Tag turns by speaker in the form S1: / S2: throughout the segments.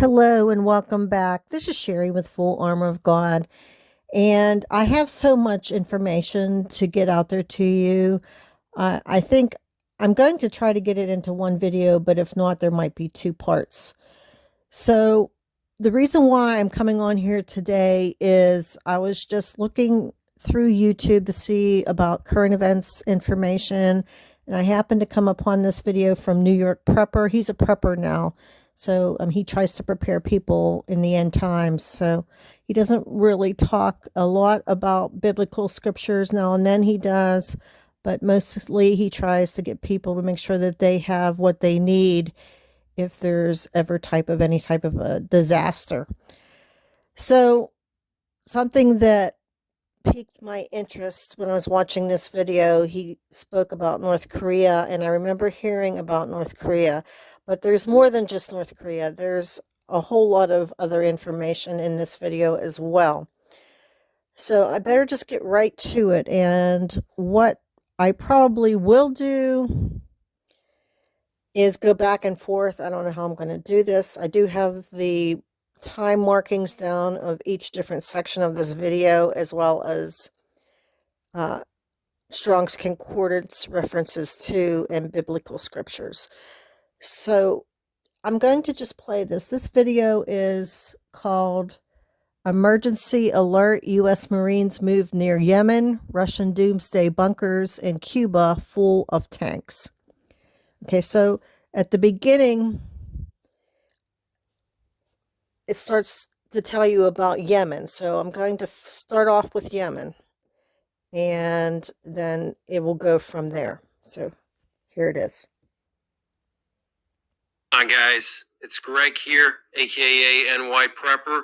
S1: Hello and welcome back. This is Sherry with Full Armor of God, and I have so much information to get out there to you. I think I'm going to try to get it into one video, but if not, there might be two parts. So the reason why I'm coming on here today is I was just looking through YouTube to see about current events information, and I happened to come upon this video from NYPrepper. He's a prepper now. So he tries to prepare people in the end times. So he doesn't really talk a lot about biblical scriptures. Now and then he does, but mostly he tries to get people to make sure that they have what they need if there's ever any type of a disaster. So something that piqued my interest when I was watching this video, he spoke about North Korea, and I remember hearing about North Korea, but there's more than just North Korea. There's a whole lot of other information in this video as well. So I better just get right to it, and what I probably will do is go back and forth. I don't know how I'm going to do this. I do have the time markings down of each different section of this video, as well as Strong's Concordance references to and biblical scriptures. So I'm going to just play this. This video is called Emergency Alert, U.S. Marines Move Near Yemen, Russian Doomsday Bunkers in Cuba Full of Tanks. Okay, so at the beginning, it starts to tell you about Yemen. So I'm going to start off with Yemen, and then it will go from there. So here it is.
S2: Hi guys, it's Greg here, aka NYPrepper.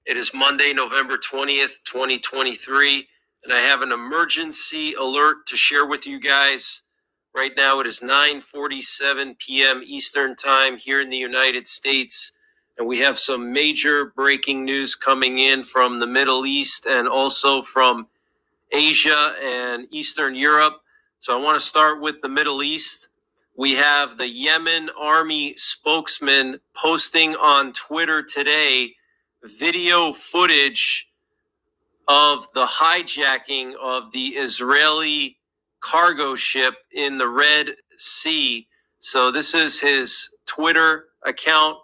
S2: It is Monday, November 20th, 2023, and I have an emergency alert to share with you guys. Right now it is 9:47 p.m. Eastern Time here in the United States. And we have some major breaking news coming in from the Middle East and also from Asia and Eastern Europe. So I want to start with the Middle East. We have the Yemen army spokesman posting on Twitter today video footage of the hijacking of the Israeli cargo ship in the Red Sea. So this is his Twitter account.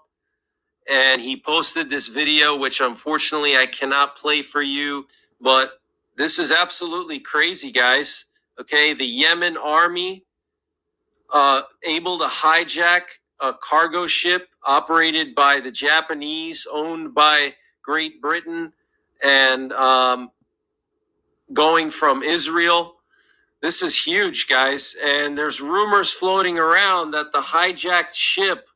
S2: And he posted this video, which unfortunately I cannot play for you, but this is absolutely crazy, guys. Okay, the Yemen army able to hijack a cargo ship operated by the Japanese, owned by Great Britain, and going from Israel. This is huge, guys. And there's rumors floating around that the hijacked ship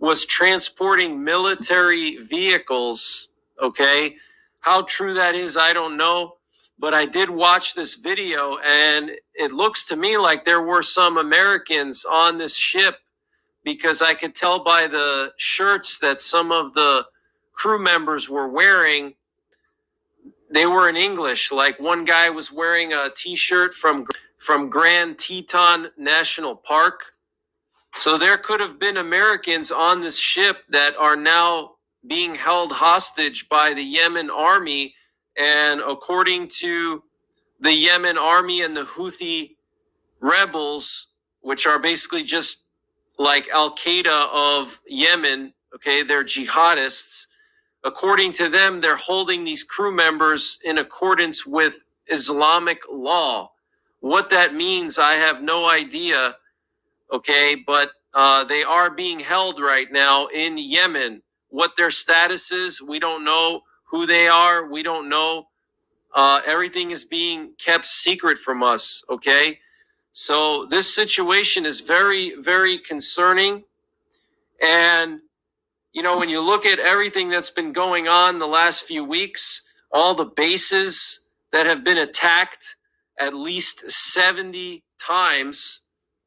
S2: was transporting military vehicles, okay? How true that is, I don't know. But I did watch this video, and it looks to me like there were some Americans on this ship, because I could tell by the shirts that some of the crew members were wearing, they were in English. Like one guy was wearing a t-shirt from Grand Teton National Park. So there could have been Americans on this ship that are now being held hostage by the Yemen army. And according to the Yemen army and the Houthi rebels, which are basically just like Al-Qaeda of Yemen, okay, they're jihadists. According to them, they're holding these crew members in accordance with Islamic law. What that means, I have no idea. Okay, but they are being held right now in Yemen. What their status is, we don't know. Who they are, we don't know. Everything is being kept secret from us, okay? So this situation is very, very concerning. And, you know, when you look at everything that's been going on the last few weeks, all the bases that have been attacked at least 70 times,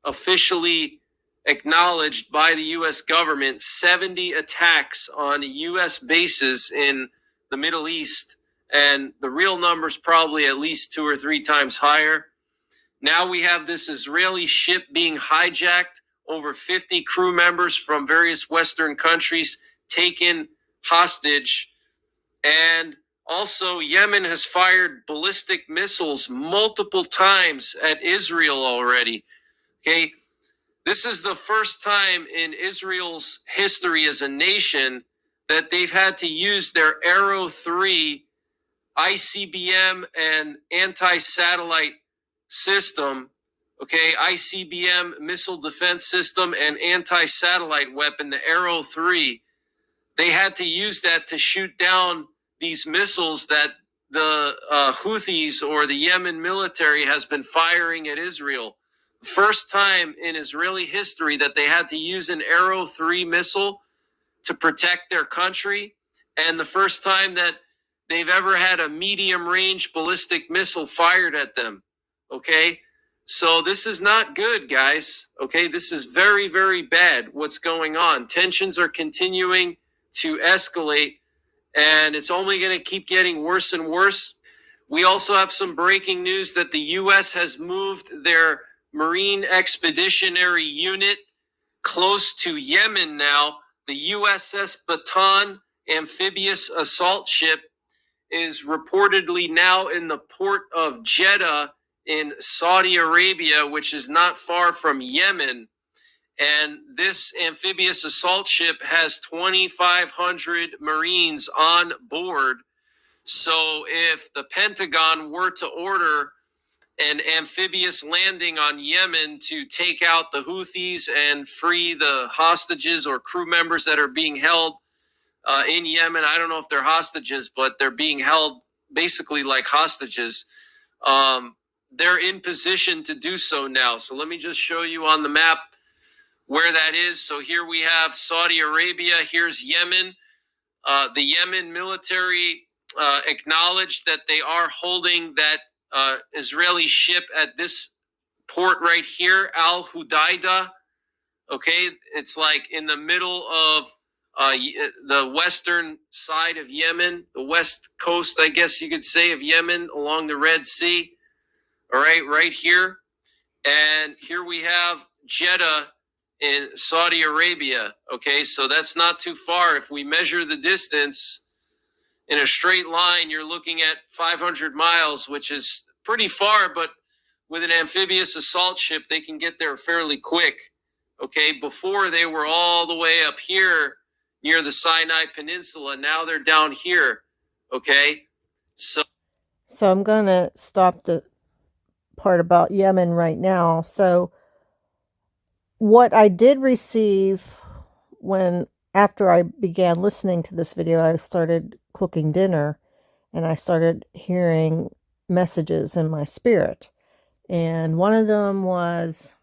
S2: officially acknowledged by the U.S. government, 70 attacks on U.S. bases in the Middle East, and the real number's probably at least 2 or 3 times higher. Now we have this Israeli ship being hijacked, over 50 crew members from various Western countries taken hostage. And also, Yemen has fired ballistic missiles multiple times at Israel already. Okay, this is the first time in Israel's history as a nation that they've had to use their Arrow 3 ICBM and anti-satellite system, okay, ICBM missile defense system and anti-satellite weapon, the Arrow 3. They had to use that to shoot down these missiles that the Houthis or the Yemen military has been firing at Israel. First time in Israeli history that they had to use an Arrow 3 missile to protect their country, and the first time that they've ever had a medium range ballistic missile fired at them. Okay, so this is not good, guys. Okay, this is very, very bad what's going on. Tensions are continuing to escalate, and it's only going to keep getting worse and worse. We also have some breaking news that the U.S. has moved their Marine Expeditionary Unit close to Yemen now. The USS Bataan amphibious assault ship is reportedly now in the port of Jeddah in Saudi Arabia, which is not far from Yemen. And this amphibious assault ship has 2,500 Marines on board. So if the Pentagon were to order an amphibious landing on Yemen to take out the Houthis and free the hostages or crew members that are being held in Yemen, I don't know if they're hostages, but they're being held basically like hostages. They're in position to do so now. So let me just show you on the map where that is. So here we have Saudi Arabia. Here's Yemen. The Yemen military acknowledged that they are holding that Israeli ship at this port right here, Al Hudaydah. Okay, it's like in the middle of the western side of Yemen, the west coast, I guess you could say, of Yemen along the Red Sea. All right, right here. And here we have Jeddah in Saudi Arabia. Okay, so that's not too far. If we measure the distance in a straight line, you're looking at 500 miles, which is pretty far, but with an amphibious assault ship, they can get there fairly quick. Okay, before they were all the way up here near the Sinai Peninsula. Now they're down here. Okay, so
S1: I'm going to stop the part about Yemen right now. So what I did receive after I began listening to this video, I started cooking dinner and I started hearing messages in my spirit. And one of them was,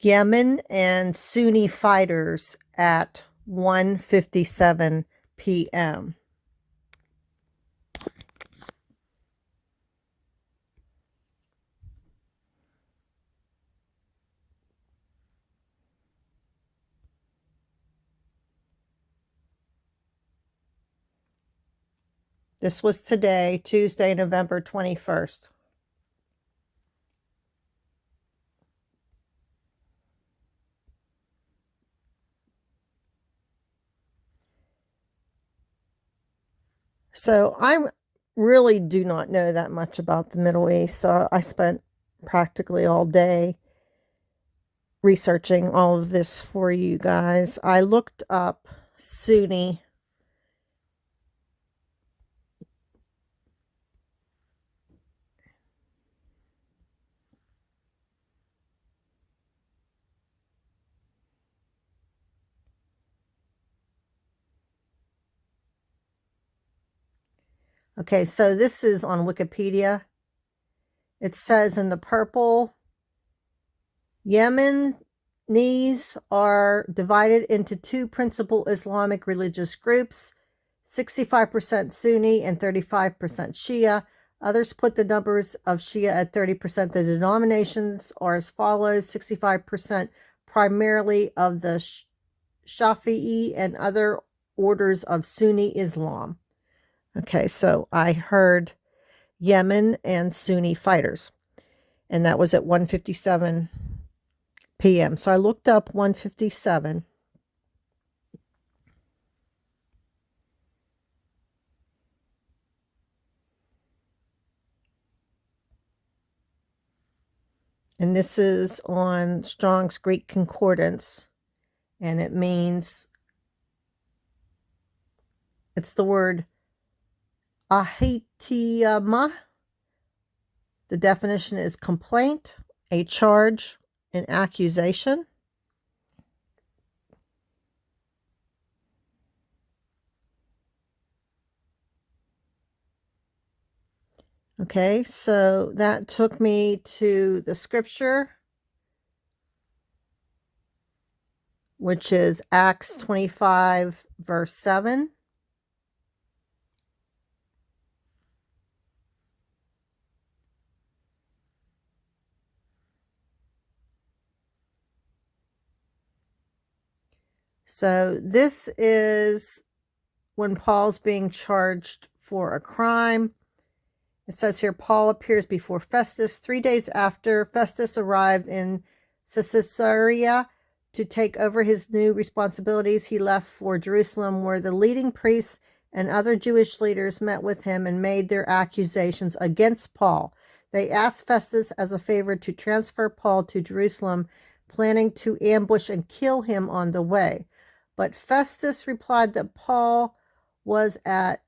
S1: Yemen and Sunni fighters at 1:57 p.m. This was today, Tuesday, November 21st. So I really do not know that much about the Middle East. So I spent practically all day researching all of this for you guys. I looked up Sunni. Okay, so this is on Wikipedia. It says in the purple, Yemenis are divided into two principal Islamic religious groups, 65% Sunni and 35% Shia. Others put the numbers of Shia at 30%. The denominations are as follows: 65% primarily of the Shafi'i and other orders of Sunni Islam. Okay, so I heard Yemen and Sunni fighters, and that was at 1:57 p.m. So I looked up 1:57. And this is on Strong's Greek Concordance, and it means, it's the word ahitiyama. The definition is complaint, a charge, an accusation. Okay, so that took me to the scripture, which is Acts 25, verse 7. So this is when Paul's being charged for a crime. It says here, Paul appears before Festus 3 days after Festus arrived in Caesarea to take over his new responsibilities. He left for Jerusalem, where the leading priests and other Jewish leaders met with him and made their accusations against Paul. They asked Festus as a favor to transfer Paul to Jerusalem, planning to ambush and kill him on the way. But Festus replied that Paul was at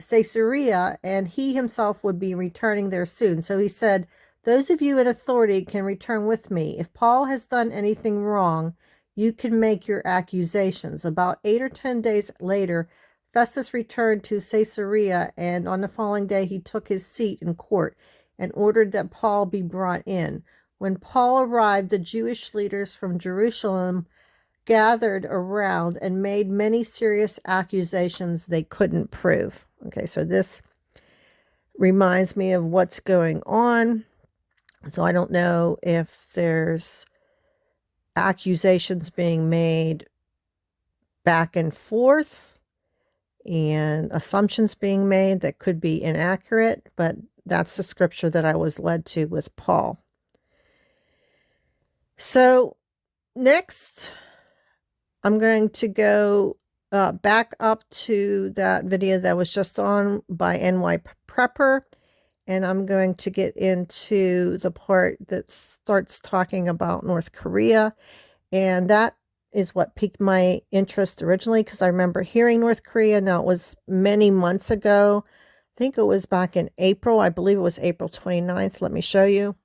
S1: Caesarea and he himself would be returning there soon. So he said, "Those of you in authority can return with me. If Paul has done anything wrong, you can make your accusations." About 8 or 10 days later, Festus returned to Caesarea, and on the following day he took his seat in court and ordered that Paul be brought in. When Paul arrived, the Jewish leaders from Jerusalem gathered around and made many serious accusations they couldn't prove. Okay, so this reminds me of what's going on. So I don't know if there's accusations being made back and forth and assumptions being made that could be inaccurate, but that's the scripture that I was led to with Paul. So next, I'm going to go back up to that video that was just on by NYPrepper, and I'm going to get into the part that starts talking about North Korea, and that is what piqued my interest originally, because I remember hearing North Korea. Now, it was many months ago. I think it was back in April. I believe it was April 29th. Let me show you.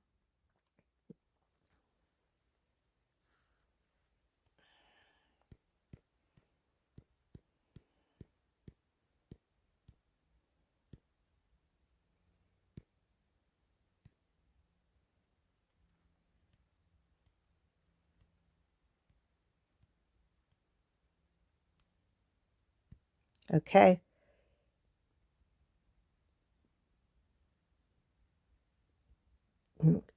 S1: Okay.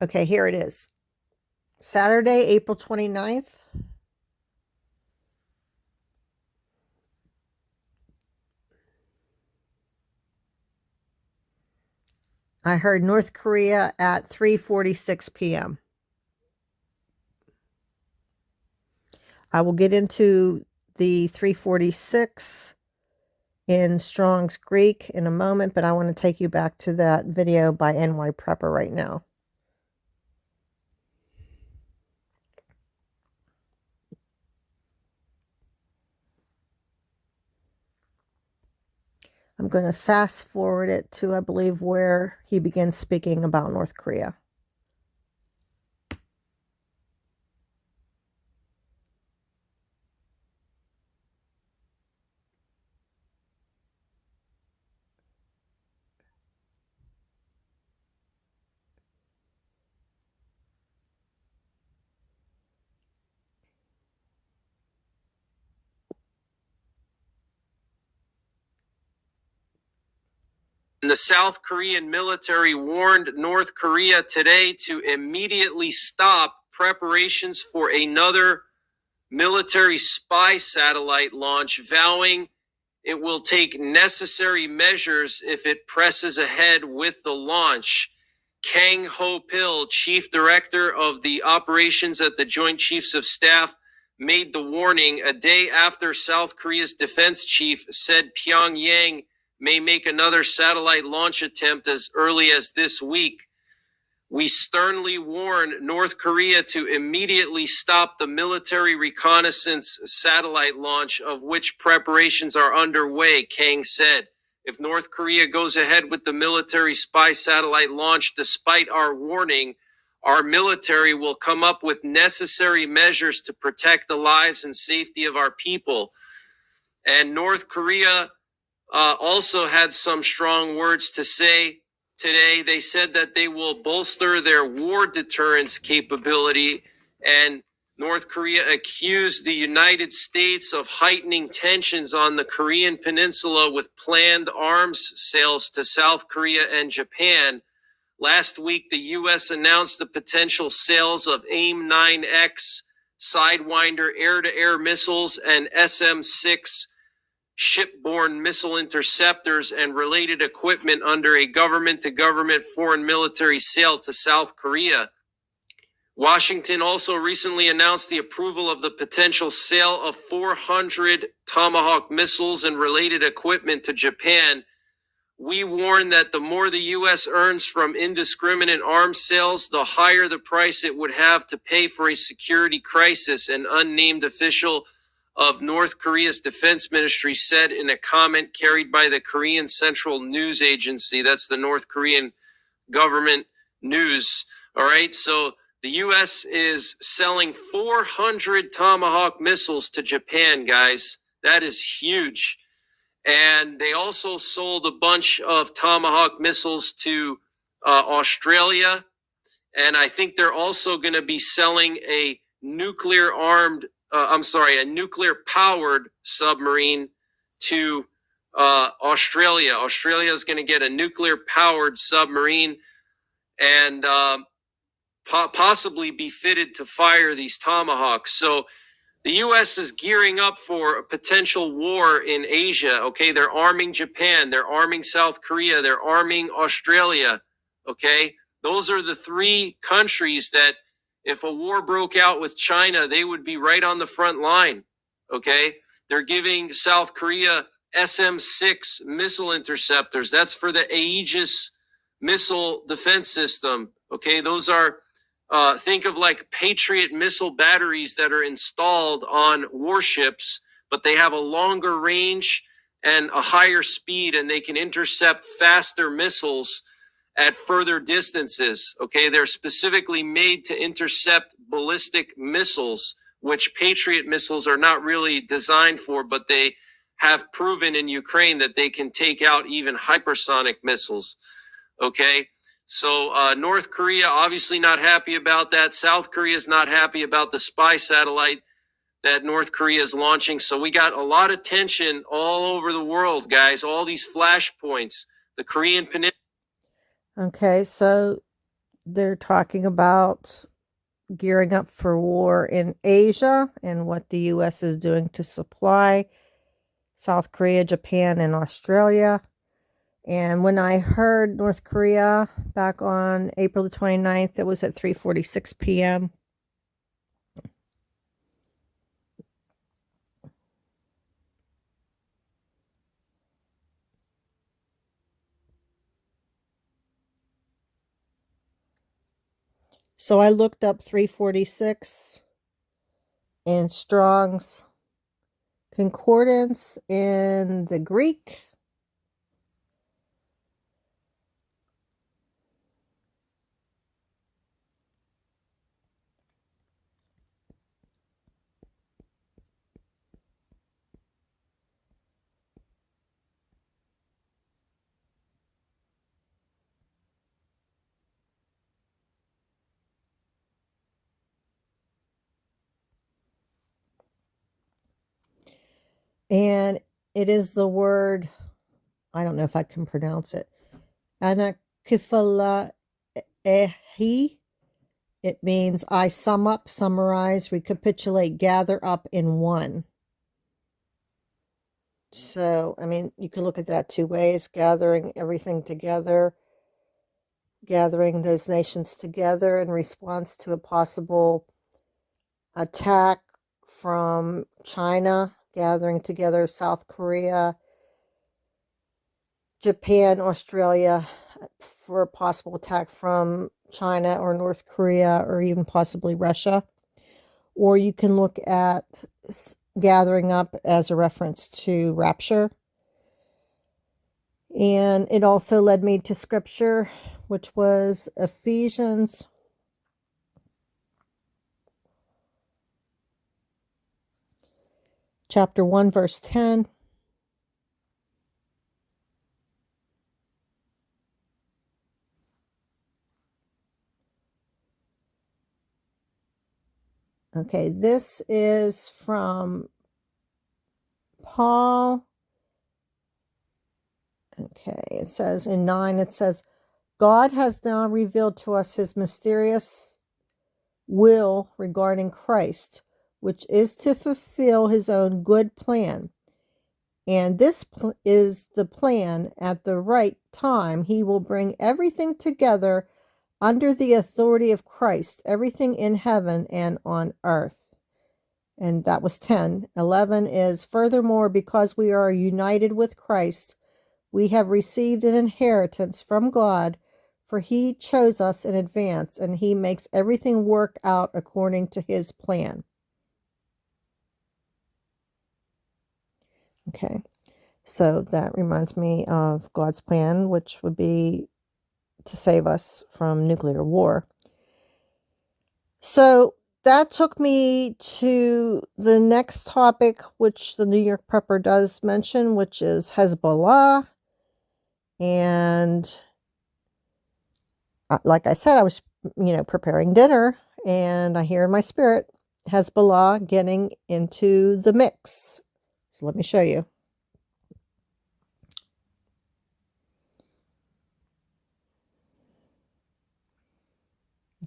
S1: Okay, here it is. Saturday, April 29th. I heard North Korea at 3:46 p.m. I will get into the 3:46 in Strong's Greek in a moment, but I want to take you back to that video by NYPrepper right now. I'm going to fast forward it to, I believe, where he begins speaking about North Korea.
S2: The South Korean military warned North Korea today to immediately stop preparations for another military spy satellite launch, vowing it will take necessary measures if it presses ahead with the launch. Kang Ho-pil, chief director of the operations at the Joint Chiefs of Staff, made the warning a day after South Korea's defense chief said Pyongyang may make another satellite launch attempt as early as this week. We sternly warn North Korea to immediately stop the military reconnaissance satellite launch, of which preparations are underway, Kang said. If North Korea goes ahead with the military spy satellite launch despite our warning, our military will come up with necessary measures to protect the lives and safety of our people. And North Korea also had some strong words to say today. They said that they will bolster their war deterrence capability, and North Korea accused the United States of heightening tensions on the Korean Peninsula with planned arms sales to South Korea and Japan. Last week, the U.S. announced the potential sales of AIM-9X Sidewinder air-to-air missiles and SM-6 shipborne missile interceptors and related equipment under a government-to-government foreign military sale to South Korea. Washington also recently announced the approval of the potential sale of 400 Tomahawk missiles and related equipment to Japan. We warn that the more the U.S. earns from indiscriminate arms sales, the higher the price it would have to pay for a security crisis, an unnamed official of North Korea's defense ministry said in a comment carried by the Korean Central News Agency. That's the North Korean government news. All right, so the U.S. is selling 400 Tomahawk missiles to Japan, guys. That is huge. And they also sold a bunch of Tomahawk missiles to Australia. And I think they're also going to be selling a nuclear-powered submarine to Australia. Australia is going to get a nuclear-powered submarine and possibly be fitted to fire these Tomahawks. So the U.S. is gearing up for a potential war in Asia. Okay, they're arming Japan, they're arming South Korea, they're arming Australia. Okay, those are the three countries that if a war broke out with China, they would be right on the front line. Okay, they're giving South Korea SM-6 missile interceptors. That's for the Aegis missile defense system. Okay, those are think of like Patriot missile batteries that are installed on warships, but they have a longer range and a higher speed, and they can intercept faster missiles at further distances. Okay, they're specifically made to intercept ballistic missiles, which Patriot missiles are not really designed for, but they have proven in Ukraine that they can take out even hypersonic missiles. Okay. So North Korea obviously not happy about that. South Korea is not happy about the spy satellite that North Korea is launching. So we got a lot of tension all over the world, guys. All these flashpoints. The Korean Peninsula.
S1: Okay, so they're talking about gearing up for war in Asia and what the U.S. is doing to supply South Korea, Japan, and Australia. And when I heard North Korea back on April the 29th, it was at 3:46 p.m. So I looked up 346 in Strong's Concordance in the Greek. And it is the word, I don't know if I can pronounce it, Anakifalahi, It means I sum up, summarize, recapitulate, gather up in one. So, I mean, you can look at that two ways, gathering everything together, gathering those nations together in response to a possible attack from China, gathering together South Korea, Japan, Australia for a possible attack from China or North Korea or even possibly Russia. Or you can look at gathering up as a reference to rapture. And it also led me to scripture, which was Ephesians chapter 1, verse 10. Okay, this is from Paul. Okay, it says in 9, it says, God has now revealed to us his mysterious will regarding Christ, which is to fulfill his own good plan. And this is the plan. At the right time, he will bring everything together under the authority of Christ, everything in heaven and on earth. And that was 10. 11 is, furthermore, because we are united with Christ, we have received an inheritance from God, for he chose us in advance, and he makes everything work out according to his plan. Okay, so that reminds me of God's plan, which would be to save us from nuclear war. So that took me to the next topic, which the NYPrepper does mention, which is Hezbollah. And like I said, I was, preparing dinner, and I hear in my spirit, Hezbollah getting into the mix. So let me show you.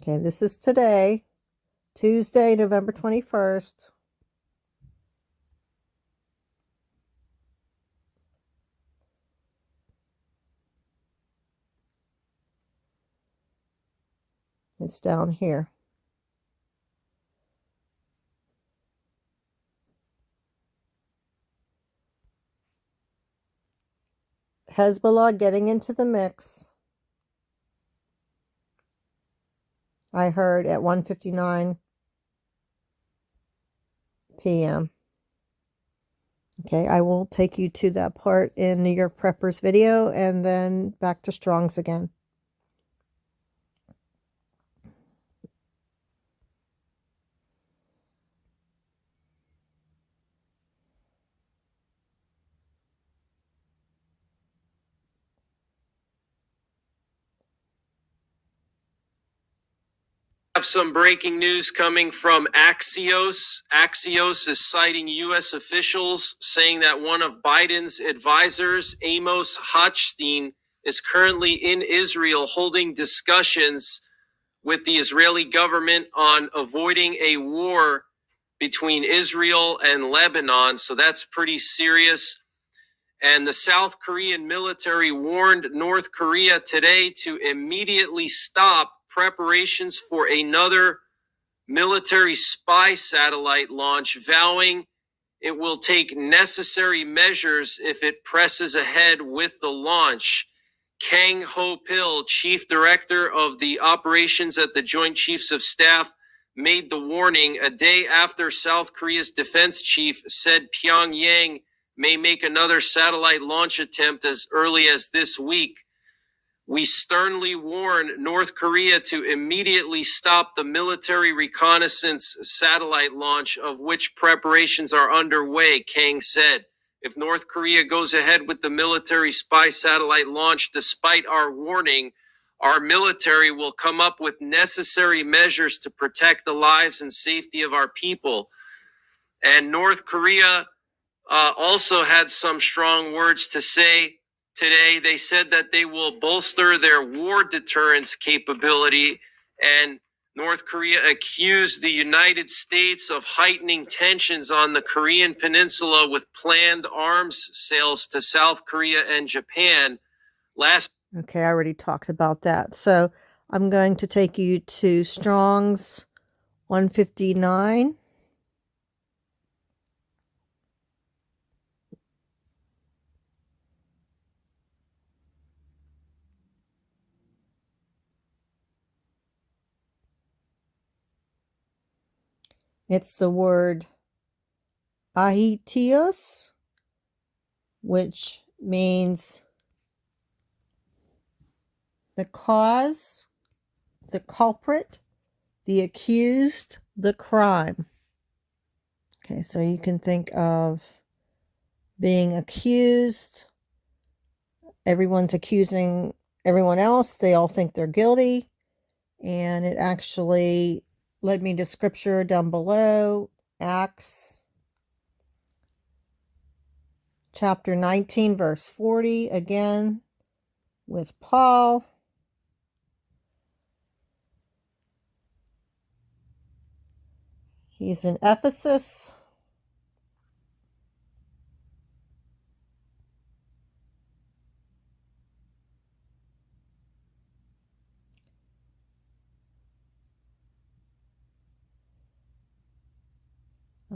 S1: Okay, this is today, Tuesday, November 21st. It's down here. Hezbollah getting into the mix. I heard at 1:59 p.m. Okay, I will take you to that part in NYPrepper's video and then back to Strong's again.
S2: Have some breaking news coming from Axios. Axios is citing U.S. officials saying that one of Biden's advisors, Amos Hochstein, is currently in Israel holding discussions with the Israeli government on avoiding a war between Israel and Lebanon. So that's pretty serious. And the South Korean military warned North Korea today to immediately stop preparations for another military spy satellite launch, vowing it will take necessary measures if it presses ahead with the launch. Kang Ho-pil, chief director of the operations at the Joint Chiefs of Staff, made the warning a day after South Korea's defense chief said Pyongyang may make another satellite launch attempt as early as this week. We sternly warn North Korea to immediately stop the military reconnaissance satellite launch, of which preparations are underway, Kang said. If North Korea goes ahead with the military spy satellite launch despite our warning, our military will come up with necessary measures to protect the lives and safety of our people. And North Korea also had some strong words to say today. They said that they will bolster their war deterrence capability and North Korea accused the United States of heightening tensions on the Korean Peninsula with planned arms sales to South Korea and Japan. Okay, I already talked about that. So I'm going to take you to Strong's 159. It's the word ahitios, which means the cause, the culprit, the accused, the crime. Okay, so you can think of being accused. Everyone's accusing everyone else. They all think they're guilty. And it actually led me to scripture down below, Acts chapter 19, verse 40, again, with Paul. He's in Ephesus.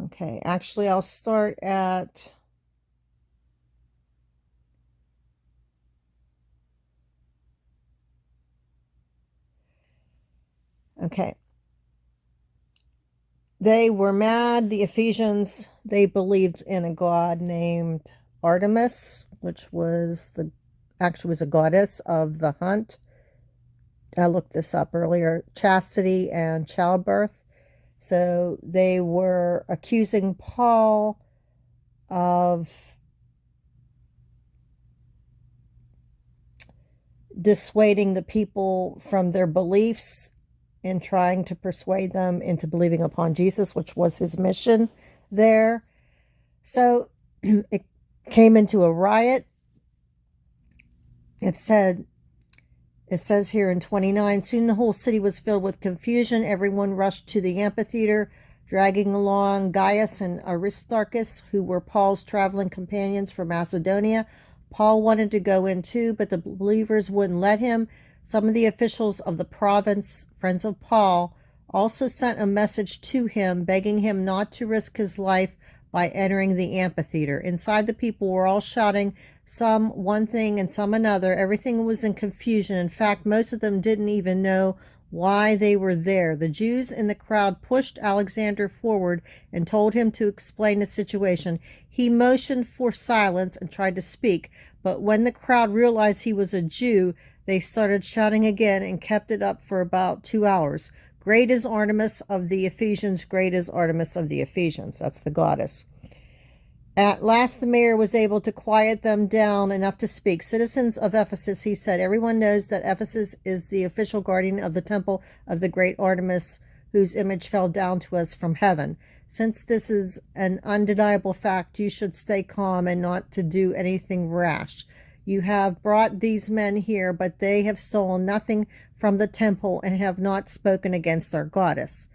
S2: Okay, actually, I'll start at okay. They were mad, the Ephesians. They believed in a god named Artemis, which was actually was a goddess of the hunt. I looked this up earlier, chastity and childbirth. So they were accusing Paul of dissuading the people from their beliefs and trying to persuade them into believing upon Jesus, which was his mission there. So it came into a riot. It says here in 29, soon the whole city was filled with confusion. Everyone rushed to the amphitheater, dragging along Gaius and Aristarchus, who were Paul's traveling companions from Macedonia. Paul wanted to go in too, but the believers wouldn't let him. Some of the officials of the province, friends of Paul, also sent a message to him, begging him not to risk his life by entering the amphitheater. Inside, the people were all shouting, some one thing and some another. Everything was in confusion. In fact, most of them didn't even know why they were there. The Jews in the crowd pushed Alexander forward and told him to explain the situation. He motioned for silence and tried to speak, but when the crowd realized he was a Jew, they started shouting again and kept it up for about 2 hours. Great is Artemis of the Ephesians, great is Artemis of the Ephesians. That's the goddess. At last, the mayor was able to quiet them down enough to speak. Citizens of Ephesus, he said, everyone knows that Ephesus is the official guardian of the temple of the great Artemis, whose image fell down to us from heaven. Since this is an undeniable fact, you should stay calm and not to do anything rash. You have brought these men here, but they have stolen nothing from the temple and have not spoken against our goddess.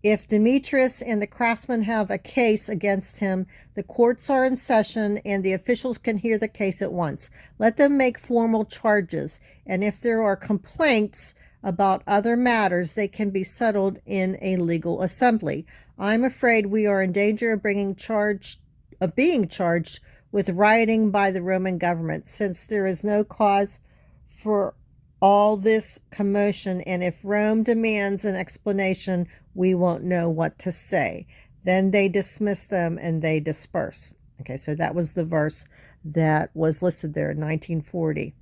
S2: If Demetrius and the craftsmen have a case against him, the courts are in session and the officials can hear the case at once. Let them make formal charges, and if there are complaints about other matters, they can be settled in a legal assembly. I'm afraid we are in danger of being charged with rioting by the Roman government, since there is no cause for all this commotion, and if Rome demands an explanation, we won't know what to say. Then they dismiss them and they disperse. Okay, so that was the verse that was listed there in 1940.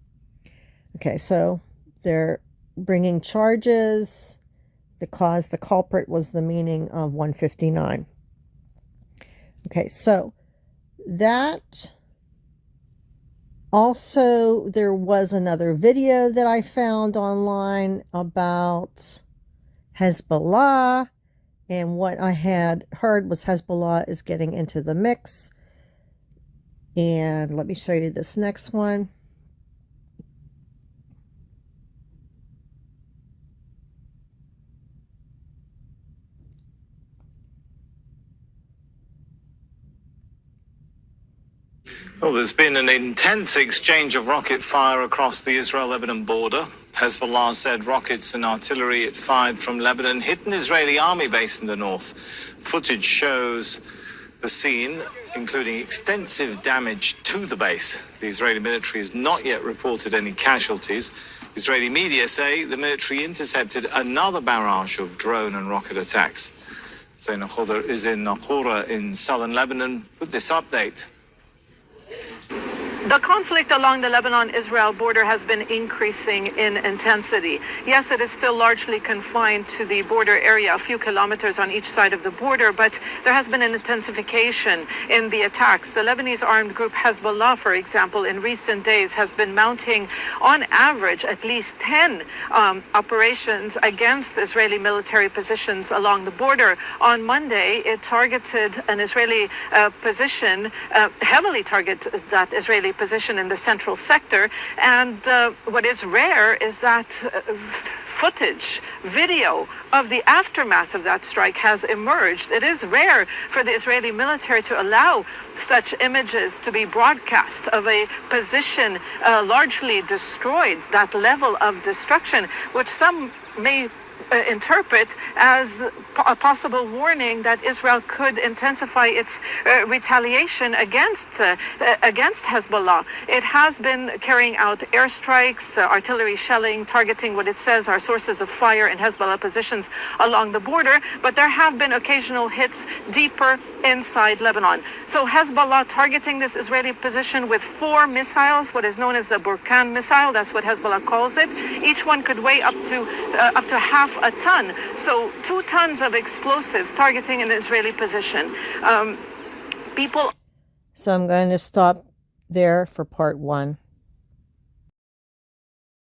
S2: Okay, so they're bringing charges. The cause, the culprit was the meaning of 159. Okay, so that also, there was another video that I found online about Hezbollah, and what I had heard was Hezbollah is getting into the mix. And let me show you this next one.
S3: Well, there's been an intense exchange of rocket fire across the Israel-Lebanon border. Hezbollah said rockets and artillery it fired from Lebanon hit an Israeli army base in the north. Footage shows the scene, including extensive damage to the base. The Israeli military has not yet reported any casualties. Israeli media say the military intercepted another barrage of drone and rocket attacks. Zainab Khodr is in NKorea in southern Lebanon with this update.
S4: The conflict along the Lebanon-Israel border has been increasing in intensity. Yes, it is still largely confined to the border area, a few kilometers on each side of the border, but there has been an intensification in the attacks. The Lebanese armed group Hezbollah, for example, in recent days has been mounting, on average, at least 10 operations against Israeli military positions along the border. On Monday, it targeted an Israeli position, heavily targeted that Israeli position in the central sector. And what is rare is that footage, video of the aftermath of that strike has emerged. It is rare for the Israeli military to allow such images to be broadcast of a position largely destroyed, that level of destruction, which some may interpret as a possible warning that Israel could intensify its retaliation against Hezbollah. It has been carrying out airstrikes, artillery shelling, targeting what it says are sources of fire in Hezbollah positions along the border, but there have been occasional hits deeper inside Lebanon. So Hezbollah targeting this Israeli position with 4 missiles, what is known as the Burkan missile, that's what Hezbollah calls it. Each one could weigh up to half a ton. So 2 tons of explosives targeting an Israeli position.
S1: So I'm going to stop there for part 1.